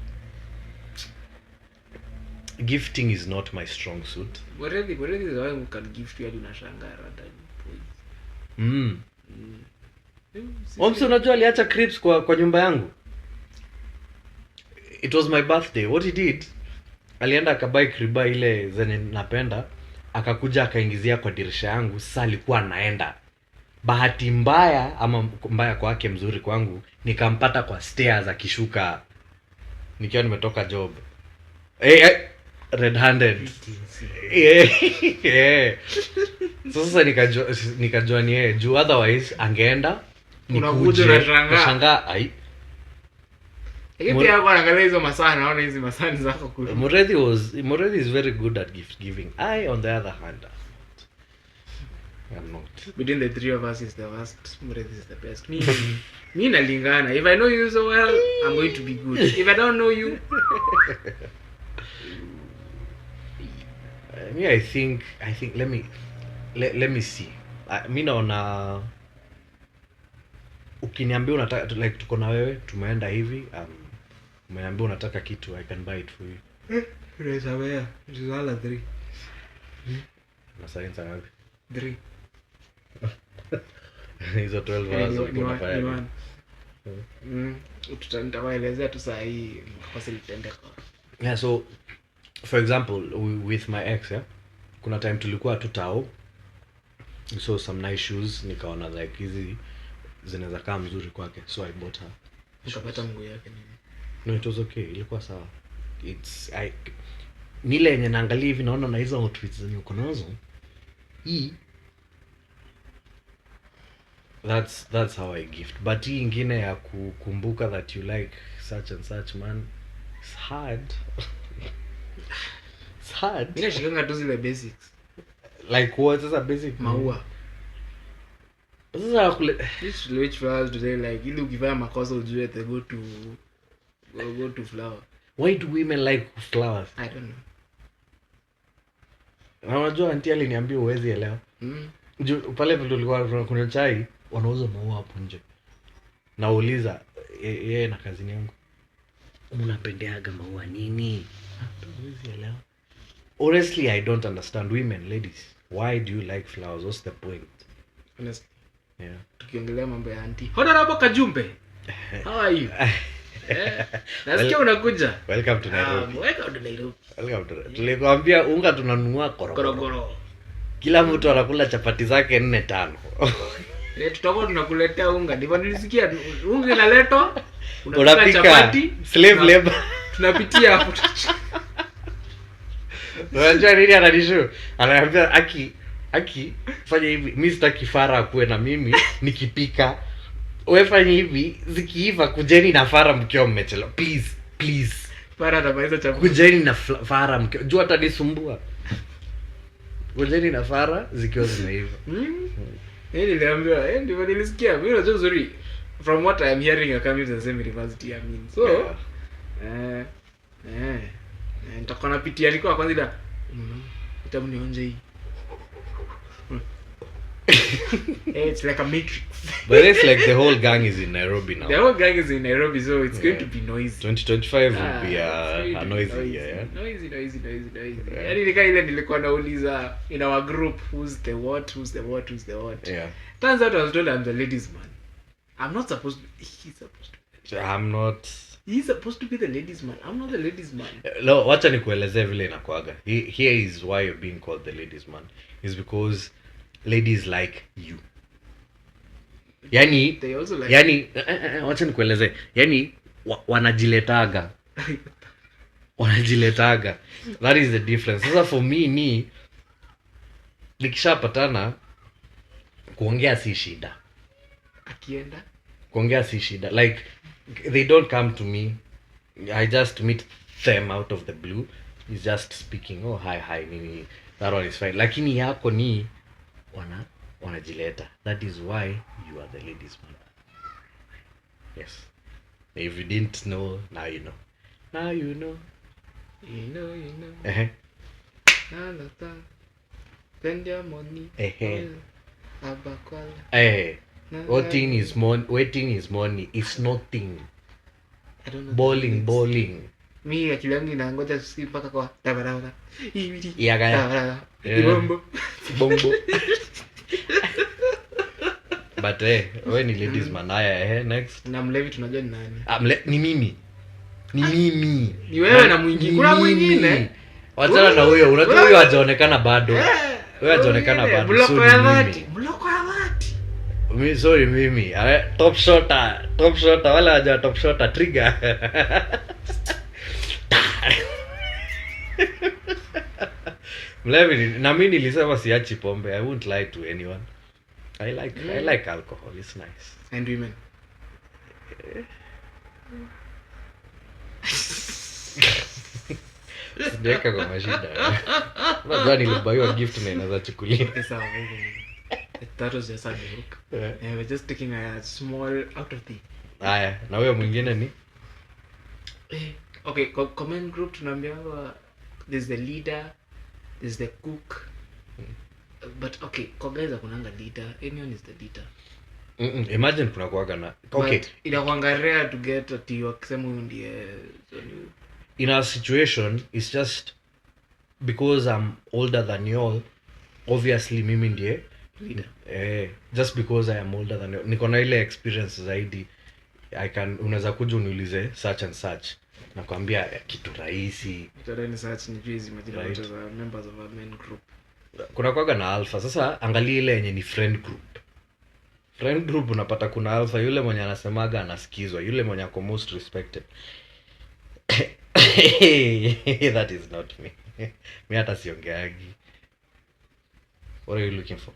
Gifting is not my strong suit. Morendi is why you can gift you unashangaa rada. Also unajua aliacha crepes kwa nyumba yangu. It was my birthday. What he did, alienda akabai kriba ile zenye napenda, akakuja akaingizia kwa dirisha yangu. Sasa alikuwa anaenda. Bahati mbaya ama mbaya kwake, mzuri kwangu, nikampata kwa stairs akishuka nikiwa nimetoka job. Red handed. Yeah. Sasa nikajua ni yeye. Juu otherwise angeenda nikuje nashangaa ai. Hivi yako anaangalia hizo masaa, naona hizo masaa zako kule. Morethi is very good at gift giving. I on the other hand I'm not. Between the three of us is the worst. Morethi is the best. Me nalingana. If I know you so well, I'm going to be good. If I don't know you, I think let me see. Mimi naona ukiniambia unataka like tuko na wewe tumeenda hivi umeniambia unataka kitu, I can buy it for you. Reza wea, Rizala 3. Na science ngapi? 3. Hizo 12 hours unafanya. Tutawaelezea tu saa hii kwa silitendeka. Yeah, so for example with my ex, yeah, kuna time tulikuwa tutao, so some nice shoes, nikaona like hizi zinaweza kaa mzuri kwake, so I bought her. Ukapata mguu yake nini? No, it was okay, ilikuwa sawa. Nile yenye naangalia hivi naona na hizo outfits zenye uko nazo hii, that's how I gift. But hii ingine ya kukumbuka that you like such and such, man, it's hard. It's hard. Mimi nashikanga tu zile basics. Like what? Sasa basic maua. Sasa kule which flowers do they like? Ili ukivaa makosa ujue they go to flower. Why do women like flowers? I don't know. Na unajua auntie aliniambia uwezi elewa. Pale vile tulikuwa kuna chai wanauza maua hapo nje. Nauliza yeye na kazini yangu, unapendeaga maua nini? Uwezi elewa. Honestly, I don't understand women, ladies. Why do you like flowers? What's the point? Honestly. Yeah. Tukiongelea mambo ya auntie. Honorable Kajumbe. How are you? Nasikia unakuja. Welcome to Nairobi. Welcome to Nairobi. Tulikwambia unga tunanunua korogoro. Kila mtu anakula chapati zake 4-5. Tutakuwa tunakuletea unga. Ndivyo nilisikia unga inaletwa. Unapika chapati. Slave labor. Tunapitia hapo. Unajua nini ananisho? Ananiambia Aki fanya hivi. Mimi sitaki fara akuwe na mimi nikipika. Wewe fanya hivi, zikiiva kujeni na fara mkiwa mmechelewa. Please. Para na maisha cha kujeni na fara jua hata nisumbua. Kujeni na fara zikiwa zimeiva. Niliambiwa ndio nilisikia mimi unajua uzuri from what I am hearing you're coming to the same university I mean so nitakuwa napitia niko kwanza ila itabu nionje hii. It's like a matrix. But it's like the whole gang is in Nairobi now. The whole gang is in Nairobi, so it's going to be noisy. 2025 will be a noisy year, yeah? Noisy. Yani nika ile nilikuwa nauliza in our group who's the what. Yeah. Turns out I was told I'm the ladies man. I'm not supposed to be. He's supposed to be. He's supposed to be the ladies man. I'm not the ladies man. No, wacha nikuelezee vile inakuaga. Here is why you're being called the ladies man. Is because ladies like you. Yani They also like wacha nikuelezee. Yani wanajiletaga. That is the difference. Sasa for me ni nikishapatana kuongea si shida. akienda Kuongea si shida. Like they don't come to me. I just meet them out of the blue. He's just speaking. Oh hi nini. That one is fine. Lakini yako ni wanajileta. That is why you are the ladies man. Yes. If you didn't know, now you know. Now you know. you know na spend your money abakwala Waiting is money. It's nothing. I don't know Bowling. mi akili yangu inangoja si mpaka kwa tabarabara hivi Yaga. ibombo Bombo. But when ni ladies man haya next. na mlevi tunajua ni nani Ni mimi. ni wewe na mwingine kuna mwingine wachana na huyo unajua huyo hajaonekana bado huyo hajaonekana bado bloko ya dhati mimi top shotter wala haja top shotter trigger mlevi na mimi nilisema siachi pombe. I won't lie to anyone. I like alcohol. It's nice. and women Sijaeka kwa mashida. Unajua nilibuyiwa gift na inaweza chukulia. sawa that was just a joke. We're just taking a small out of the Haya, na huyo mwingine ni okay comment group tunaambiwa there's the leader, there's the cook. But okay, kwa guys kunanga leader, anyone is the leader. Imagine kuna kuwaga na okay, inakuanga rare to get ati wakisema huyu ndiye in our situation it's just because I'm older than you all, obviously mimi ndiye leader. Just because I am older than you, niko na ile experience zaidi. Unaweza kuja uniulize such and such, nakwambia kitu rahisi. Tadani search ni juice majina wote za members of a main group. Kuna kuwaga na alpha. Sasa angalia ile yenye ni friend group unapata kuna alpha, yule mwenye anasemaga anasikizwa, yule mwenye ako most respected. That is not me. Mimi hata siongeagi. What are you looking for?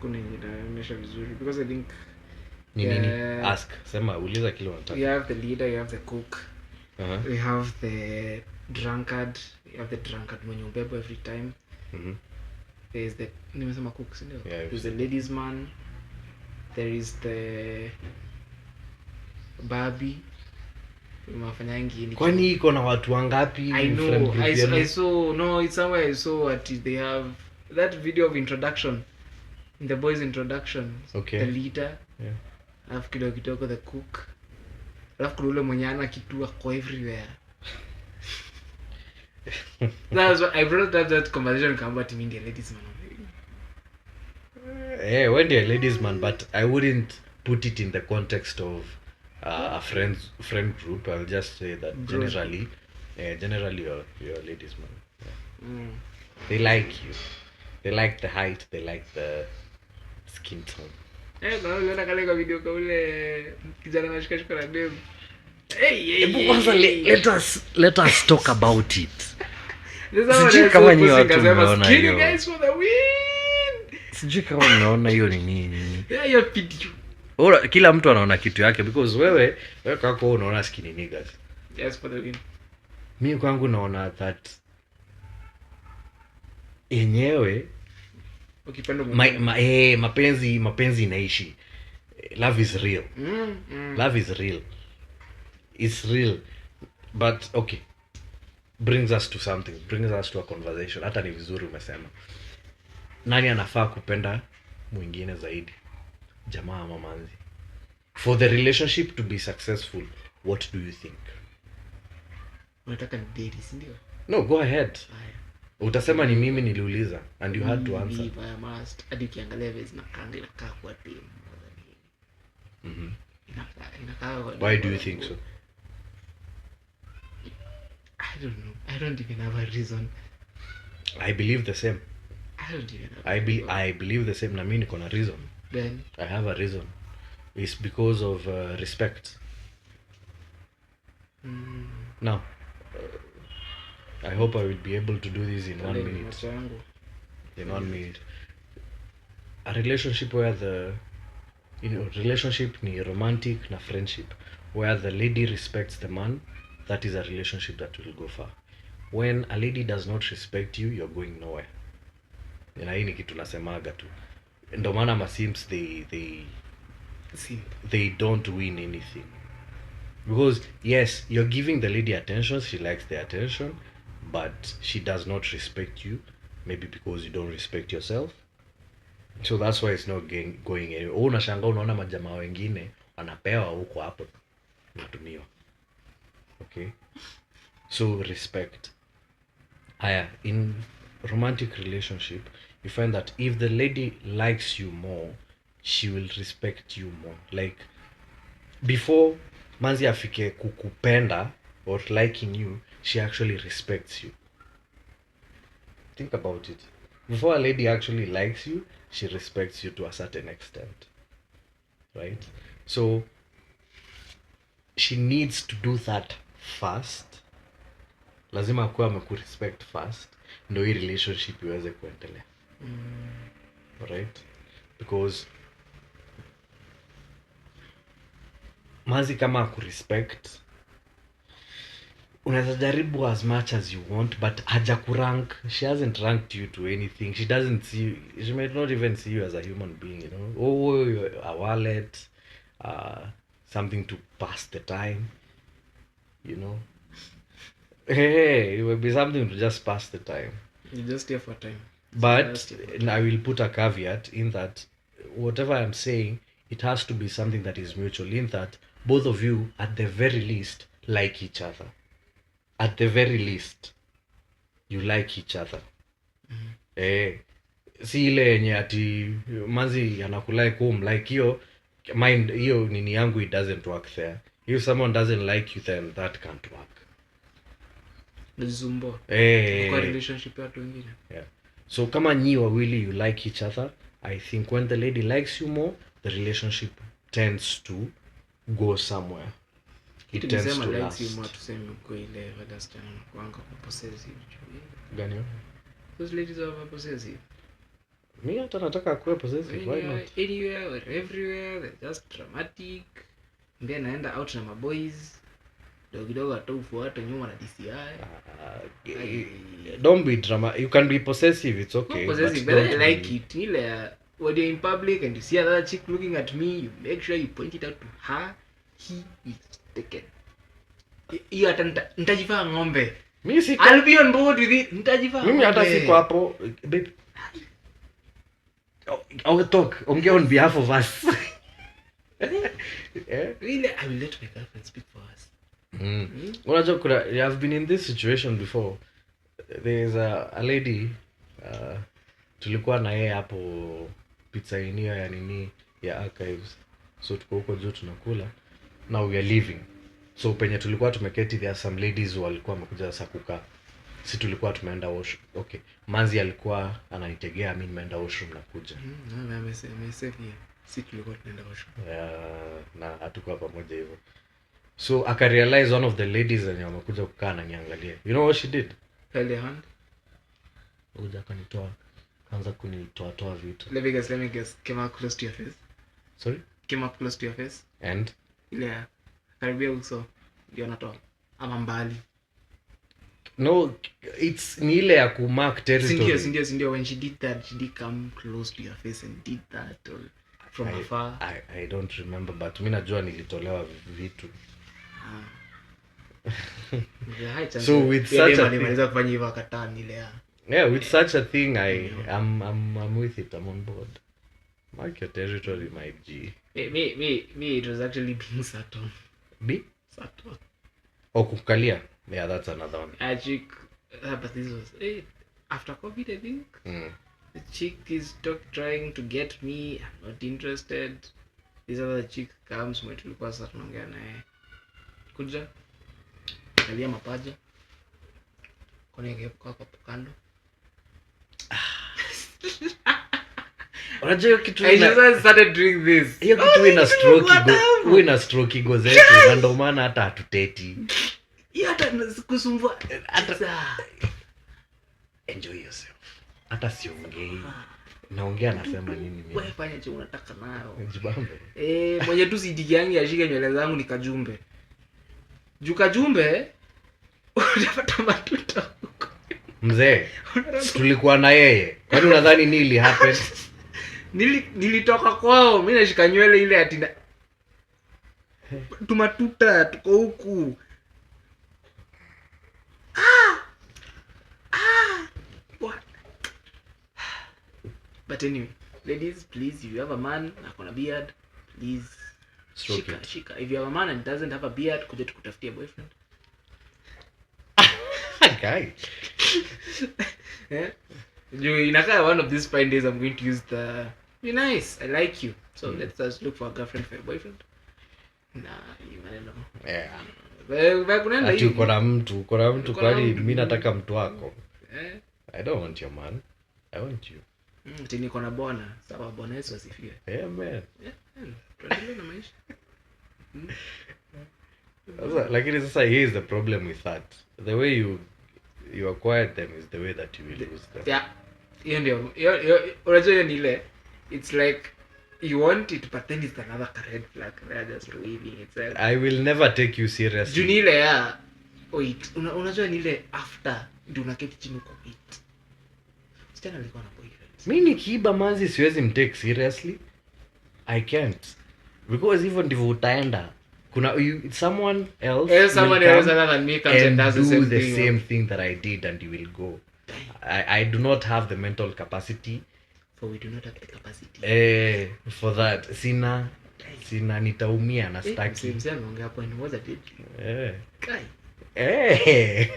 Kuna inaonyesha vizuri because I think Nini? Ask. Sema uliza kile unataka. you have the leader, you have the cook. We have the drunkard, you have the drunkard mwenye ubebo every time. There is the nimesema cook, si ndio? Yeah, There's the ladies man. There is the babi. Mafanyangi ni Kwani iko na watu wangapi? I know. I saw no, it's somewhere I saw at they have that video of introduction. In the boys introduction. Okay. The leader. Yeah. Alafu kidogo the cook. Alafu kuna ule mwenye ana kitu ako everywhere. That's why I brought up that conversation kama ati mimi ndiye ladies man. When they're ladies man, but I wouldn't put it in the context of a friend group. I'll just say that generally you're a ladies man. Yeah. They like you. They like the height. They like the skin tone. Naona kale kwa video kwa ule kijana anashikashika na dem. Let us talk about sijui kama unaona hiyo ni nini. Yeah, hiyo video. Ora, kila mtu anaona kitu yake because wewe kako unaona skinny niggas. Yes, for the win. Mimi kwangu naona that yenyewe Ukipenda mapenzi inaishi. Love is real. Love is real. It's real. But okay. Brings us to something. Brings us to a conversation. Hata ni vizuri umesema. Nani anafaa kupenda mwingine zaidi? Jamaa ama manzi? For the relationship to be successful, what do you think? Unataka ni date, si ndio? No, go ahead. Utasema ni mimi niliuliza and you had to answer. I must. Hadi ukiangalia vile inakaa kwa team. Why do you think so? I don't know. I don't even have a reason. I believe the same. I don't even have I believe the same. Na mimi niko na reason. Then I have a reason. It's because of respect. Now, I hope I will be able to do this in 1 minute. In 1 minute. A relationship where relationship ni romantic na friendship, where the lady respects the man, that is a relationship that will go far. When a lady does not respect you, you're going nowhere. Na hii ni kitu nasemaga tu. Ndio maana masims they don't win anything. Because yes, you're giving the lady attention, she likes the attention, but she does not respect you, maybe because you don't respect yourself. So that's why it's not going anywhere. Unashangaa unaona majamaa wengine wanapewa huko hapo natumiwa. Okay? So respect. In romantic relationship, you find that if the lady likes you more, she will respect you more. Like before manzi afike kukupenda or liking you, she actually respects you. Think about it. Before a lady actually likes you, she respects you to a certain extent. Right? So she needs to do that first. Lazima akuwe amekurespect first ndio hii relationship iweze kuendelea. Right? Because mazi kama akurespect, unaweza jaribu as much as you want, but haja kurank. She hasn't ranked you to anything. She doesn't see you. She might not even see you as a human being, you know. Oh, a wallet, something to pass the time, you know. Hey, it will be something to just pass the time. You're just here for time. But I will put a caveat in that whatever I'm saying, it has to be something that is mutual, in that both of you at the very least like each other. At the very least you like each other. Si ile yenye ati manzi anakulike like hiyo mind, hiyo nini yangu, it doesn't work there. If someone doesn't like you, then that can't work. Zumbo. Kwa relationship ya watu wengine. Yeah. So kama nyi wawili you like each other, I think when the lady likes you more, the relationship tends to go somewhere. It tends to last. Likes you more, tuseme uko ile last time kwanga possessive. Gani? Those ladies are possessive. Mimi hata nataka kuwa possessive. Why not? Anywhere or everywhere, they're just dramatic. Mbona naenda out na maboys. Dogo atofuata nyuma na DCI. Don't be drama. You can be possessive, it's okay. Possessive, but I like it. Ile when you're in public and you see another chick looking at me, you make sure you point it out to her. He is taken. Hiyo hata nitajivaa ng'ombe. Mimi siko. I'll be on board with it. Nitajivaa. Mimi hata siko hapo. Babe. I'll talk. Ongea on behalf of us. Really, I will let my girlfriend speak for us. Unajua I've been in this situation before. There's a lady tulikuwa na yeye hapo pizza inia ya nini ya Archives. So tuko huko juu tunakula. Now we are leaving. So penye tulikuwa tumeketi, there are some ladies walikuwa wamekuja sasa kukaa. Si tulikuwa tumeenda washroom. Okay. Manzi alikuwa ananitegea mimi nimeenda washroom na kuja. Na amesema si tulikuwa tunaenda washroom. Na hatukuwa pamoja hivyo. So aka realize one of the ladies wenye wamekuja kukaa na niangalie. You know what she did? Held her hand. Uja kanitoa anza kunitoa vitu. Let me guess. Came up close to your face. Sorry? Came up close to your face. And Ile ya karibia uso ndio natoa. Ama mbali. no, it's ni ile ya kumark territory. Sindio, when she did that, she did come close to your face and did that or from afar. I don't remember, but mimi najua nilitolewa vitu. So with such a thing, kufanya hivyo akataa ile ya. yeah, with such a thing, I'm with it. I'm on board. Mark your territory, my G. Me, it was actually being sat on. Sat on. Oh, kukalia. Yeah, that's another one. A chick, but this was after COVID, I think. The chick is trying to get me. I'm not interested. This other chick comes mwe tulikuwa sasa tunaongea naye. Kuja. Kalia mapaja. Kone kwa kando. Unajua hiyo kitu I just started doing this. Hiyo kitu ina stroke go zetu na ndio maana hata hatuteti. Hata kusumbua Hata enjoy yourself. Hata siongei. Naongea nasema nini mimi? wewe fanya je unataka nayo. Jibambe. Mwenye tu CD yangu ashike nywele zangu ni Kajumbe. Juu Kajumbe unapata matuta huko. Mzee, tulikuwa na yeye. Kwani unadhani nini happen? Nilitoka kwao, mimi nashika nywele ile atina. Tumatuta tuko huku. What? But anyway, ladies, please, if you have a man akona beard, please shika. If you have a man and doesn't have a beard, kuja tukutafutie boyfriend. Guy. Yeah. Inakaa one of these fine days I'm going to use the be nice, I like you. So let's just look for a girlfriend for a boyfriend. Yeah. Kunaenda Ati hivi. uko na mtu kwani mimi nataka mtu wako. Eh. I don't want your man. I want you. Ati niko na bwana. Sawa, bwana Yesu asifiwe. Yeah, man. Tuendelee na maisha. Lakini sasa here is the problem with that. The way you acquire them is the way that you will lose them. Yeah. Hiyo ndio. Unajua hiyo ni ile. It's like you want it but then it's another red flag. They're just waving itself. I will never take you seriously. Juu ni ile ya wait, unajua ni ile after ndio unaketi chini uko wait. Msichana alikuwa na boyfriend. Mimi nikiiba manzi siwezi mtake seriously. I can't. Because even ndivyo utaenda. Kuna someone else other than me comes and does the same thing that I did and you will go. I do not have the mental capacity. For we do not have the capacity. For that. Sina nitaumia na staki. Mzee ameongea point moja did. Kai. I've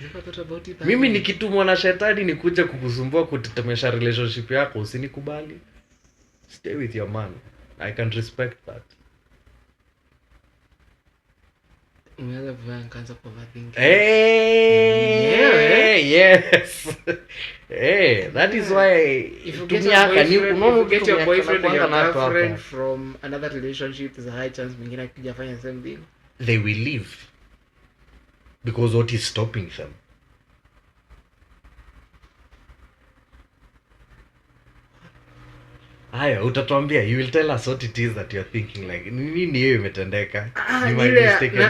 never thought about it. Mimi nikitumwa na shetani nikuje kukusumbua kutetemesha relationship yako usinikubali. Stay with your man. I can respect that. Umeanza kufanya kanza kwa overthinking. Yes. That is why If you get your boyfriend or your girlfriend from another relationship, there's a high chance mwingine akija fanya the same thing. They will leave. Because what is stopping them? Haya, utatuambia. You will tell us what it is that you're thinking like. Nini hiyo imetendeka?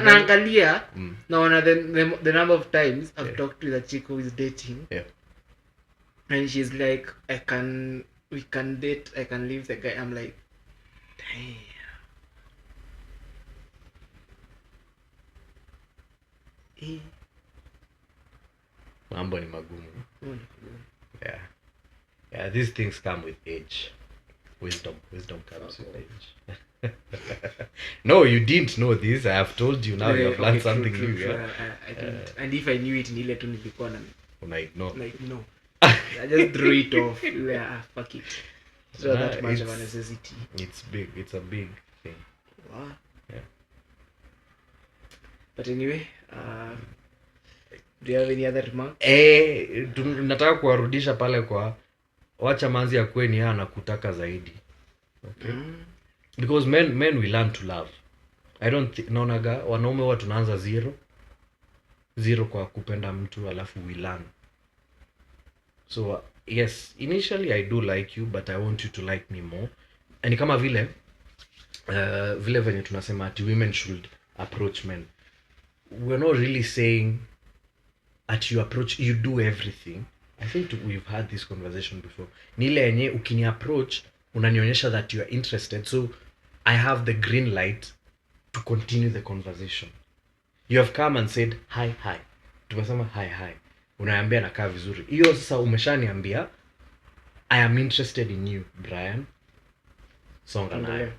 Naangalia naona the number of times I've talked with a chick who is dating. Yeah. And she's like, we can date, I can leave the guy. I'm like, damn. Mambo ni magumu. Yeah, these things come with age. Wisdom comes with age. No, you didn't know this. I have told you now. You have learned something new. Yeah? I didn't. And if I knew it, nile tu nilikuwa na ignore. Like no. I just threw it off. Yeah, fuck it. It's not that much of a necessity. It's big. It's a big thing. Wow. Yeah. But anyway, do you have any other remarks? Nataka kuwarudisha pale kwa wacha manzi akue ni anakutaka zaidi. Okay? Because men will learn to love. I don't naonaga wanaume huwa tunaanza zero kwa kupenda mtu alafu we learn. So yes, initially I do like you, but I want you to like me more. And kama vile vile venye tunasema ati women should approach men, we're not really saying at you approach, you do everything. I think we've had this conversation before. Ni ile yenye ukini approach unanionyesha that you are interested, so I have the green light to continue the conversation. You have come and said hi, tumesema hi, unaniambia nakaa vizuri, hiyo sasa umeshaniambia I am interested in you Brian, songa nayo.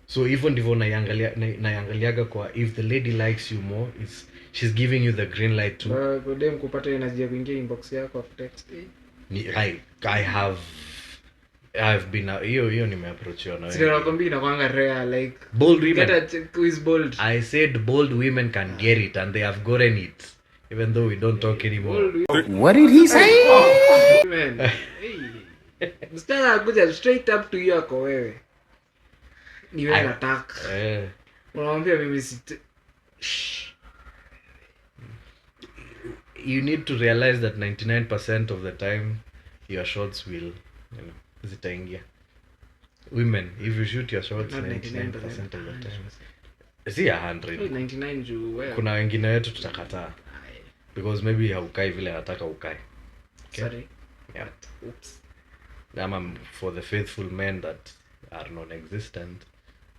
So hivyo ndivyo naiangaliaga kwa, if the lady likes you more, she's giving you the green light to dem kupata energy ya kuingia inbox yako of text. I have been hiyo nimeapproachiwa na wewe. Sio nakwambia inakuanga rare, like bold women. Get a check who is bold. I said bold women can get it, and they have gotten it, even though we don't talk anymore. What did he say? Man. Mstara akuja straight up to you ako wewe. Ni wewe nataka. Unamwambia mimi you need to realize that 99% of the time your shots will, zitaingia. Women, if you shoot your shots 99% of the time, si 100. 99 juu wewe. Kuna wengine wetu tutakataa because maybe haukai vile nataka ukai. Okay? Sorry. Yeah. Oops. For the faithful men that are non-existent,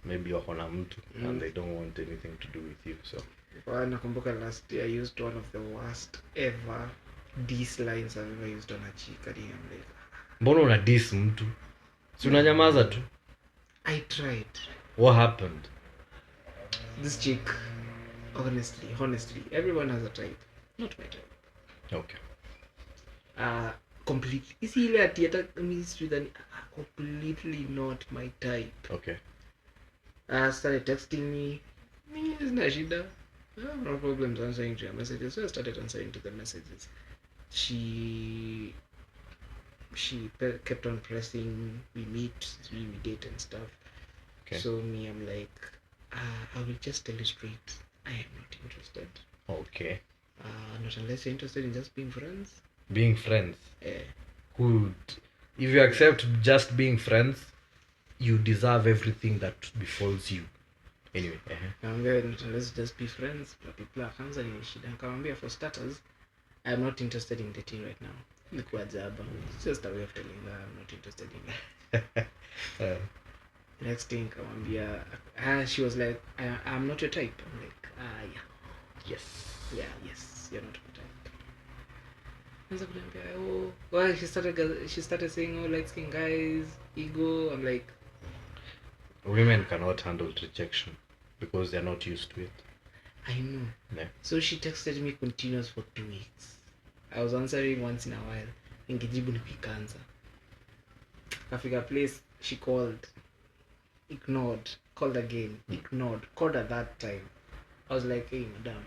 maybe wako na mtu and they don't want anything to do with you. So nakumbuka last year I used one of the worst ever diss lines I've ever used on a chick. Mbona una diss mtu? Si unanyamaza tu? I tried. What happened? This chick, honestly, everyone has a type. Not my type. Okay. Completely. Is he ile theater ministry than completely not my type. Okay. Started texting me. Isn't shida. No problems answering to your messages. So I started answering to the messages. She kept on pressing, we meet, we date and stuff. Okay. So me, I'm like, I will just tell you straight, I am not interested. Okay. Not unless you're interested in just being friends. Being friends? Good. If you accept just being friends, you deserve everything that befalls you. Anyway. Let's just be friends. People are answering shit. And for starters, I'm not interested in dating right now. It's just a way of telling her I'm not interested in it. Next thing, she was like, I'm not your type. I'm like, yeah. Yes, you're not my type. Well, she started saying, light skin guys, ego. I'm like, women cannot handle rejection because they're not used to it. I know. Yeah. So she texted me continuous for 2 weeks. I was answering once in a while. Ningejibu nikikanza. Kafika place, she called. Ignored. Called again. Ignored. Called at that time. I was like, hey madam,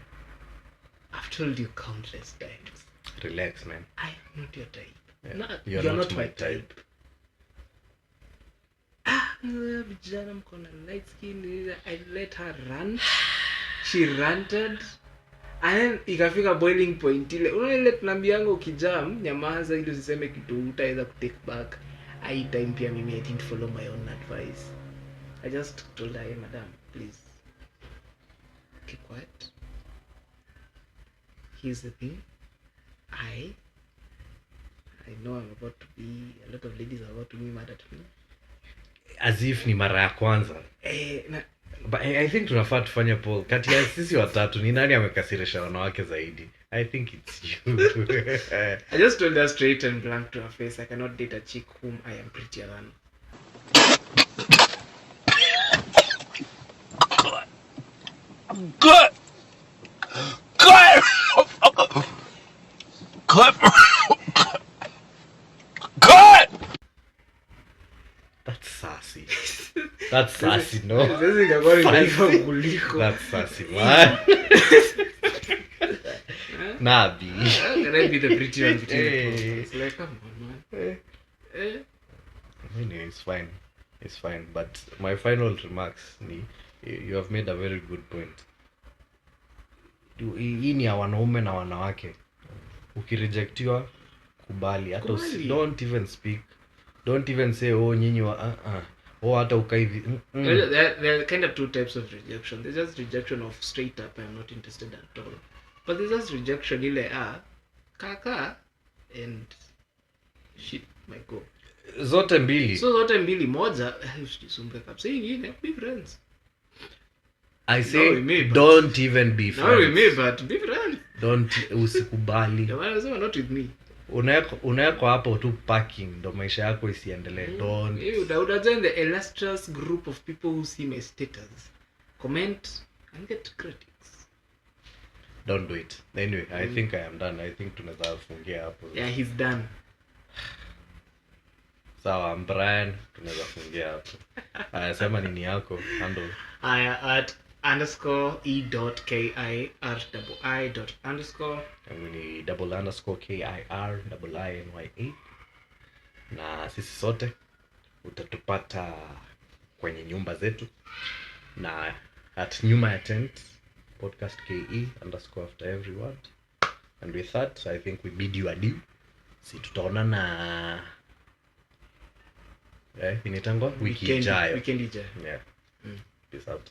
I've told you countless times. Relax, man. I am not your type. Yeah. You're not my type. Vijana mkona light skin. I let her rant. She ranted. And then ikafika boiling point ile. Unaile tunaambianga ukijam nyamaza ili usiseme kitu utaweza kutake back. I time pia mimi I didn't follow my own advice. I just told her, hey madam, please keep quiet. Here's the thing. I know I'm about to be, a lot of ladies are about to be mad at me. As if ni mara ya kwanza. But I think tunafaa tufanye poll. Kati ya sisi watatu ni nani amekasirisha wanawake zaidi? I think it's you. I just told her straight and blank to her face, I cannot date a chick whom I am prettier than. Good. That's sassy. That's sassy, no? That's sassy, man. Nabi. Can I be the pretty one between the It's like, come on, man. Anyway, it's fine. It's fine. But my final remarks, you have made a very good point. Hii ni ya wanaume na wanawake. Ukirejectiwa kubali hata Kubali. don't even speak, don't even say oh nyinyi wa hata ukaivi There are kind of two types of rejection. There's just rejection of straight up I'm not interested at all, but there's just rejection ile kaka and shit my go. zote mbili. So zote mbili, moja usisumbe kabisa, ingine be friends. I say No, me, but- don't even be Not with friends. me, but be friends. Don't usikubali. The one said not with me. Unaweko hapo tu parking ndo maisha yako isiendelee. Don't. You would join the illustrious group of people who see my status, comment and get critics. Don't do it. Anyway, I think I am done. I think tunaweza fungia hapo. Yeah, he's done. Sawa, I'm Brian, tunaweza fungia hapo. Sema nini yako handle. At _e.kirii_. Yangu ni _KIRIINYA. Na sisi sote utatupata kwenye nyumba zetu na at nyuma ya tent podcast KE _ after every word. And with that I think we bid you adieu. Si tutaonana initangwa wiki ijayo. Weekend ijayo. Yeah. Peace out.